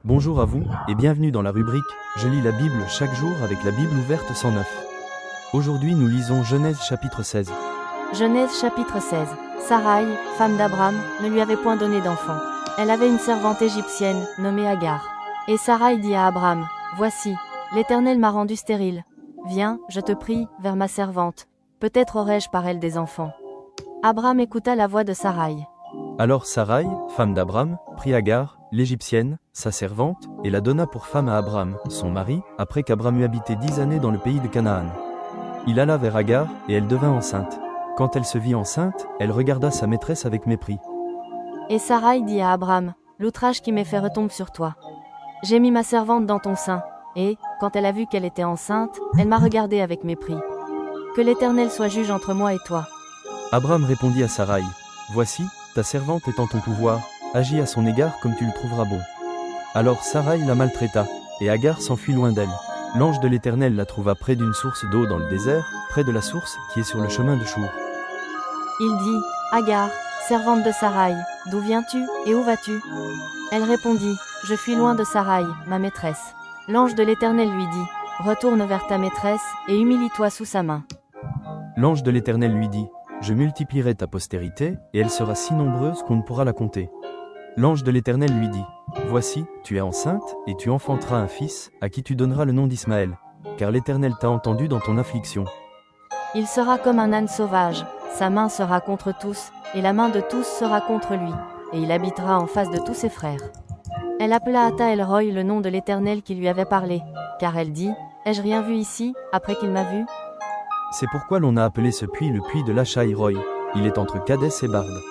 Bonjour à vous, et bienvenue dans la rubrique « Je lis la Bible chaque jour avec la Bible ouverte 109 ». Aujourd'hui nous lisons Genèse chapitre 16. Genèse chapitre 16. Sarai, femme d'Abraham, ne lui avait point donné d'enfant. Elle avait une servante égyptienne, nommée Agar. Et Sarai dit à Abraham, « Voici, l'Éternel m'a rendu stérile. Viens, je te prie, vers ma servante. Peut-être aurai-je par elle des enfants. » Abraham écouta la voix de Sarai. Alors Sarai, femme d'Abraham, prit Agar, l'Égyptienne, sa servante, et la donna pour femme à Abraham, son mari, après qu'Abraham eut habité 10 années dans le pays de Canaan. Il alla vers Agar, et elle devint enceinte. Quand elle se vit enceinte, elle regarda sa maîtresse avec mépris. Et Sarai dit à Abraham, « L'outrage qui m'est fait retombe sur toi. J'ai mis ma servante dans ton sein, et, quand elle a vu qu'elle était enceinte, elle m'a regardé avec mépris. Que l'Éternel soit juge entre moi et toi. » Abraham répondit à Sarai, « Voici, ta servante est en ton pouvoir, agis à son égard comme tu le trouveras bon. » Alors Sarai la maltraita, et Agar s'enfuit loin d'elle. L'ange de l'Éternel la trouva près d'une source d'eau dans le désert, près de la source qui est sur le chemin de Chour. Il dit, « Agar, servante de Sarai, d'où viens-tu, et où vas-tu » Elle répondit, « Je fuis loin de Sarai, ma maîtresse. » L'ange de l'Éternel lui dit, « Retourne vers ta maîtresse, et humilie-toi sous sa main. » L'ange de l'Éternel lui dit, « Je multiplierai ta postérité, et elle sera si nombreuse qu'on ne pourra la compter. » L'ange de l'Éternel lui dit, « Voici, tu es enceinte, et tu enfanteras un fils, à qui tu donneras le nom d'Ismaël, car l'Éternel t'a entendu dans ton affliction. Il sera comme un âne sauvage, sa main sera contre tous, et la main de tous sera contre lui, et il habitera en face de tous ses frères. » Elle appela Ata El-Roi le nom de l'Éternel qui lui avait parlé, car elle dit, « Ai-je rien vu ici, après qu'il m'a vu ?» C'est pourquoi l'on a appelé ce puits le puits de Lachaï-Roi, il est entre Kadès et Barde.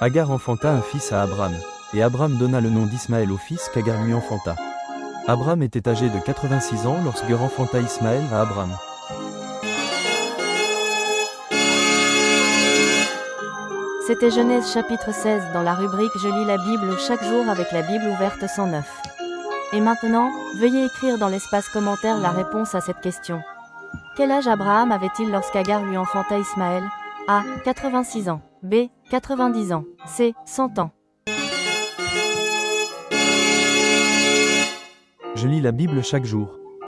Agar enfanta un fils à Abraham, et Abraham donna le nom d'Ismaël au fils qu'Agar lui enfanta. Abraham était âgé de 86 ans lorsque enfanta Ismaël à Abraham. C'était Genèse chapitre 16 dans la rubrique Je lis la Bible chaque jour avec la Bible ouverte 109. Et maintenant, veuillez écrire dans l'espace commentaire la réponse à cette question. Quel âge Abraham avait-il lorsqu'Agar lui enfanta Ismaël? A. 86 ans. B. 90 ans. C. 100 ans. Je lis la Bible chaque jour.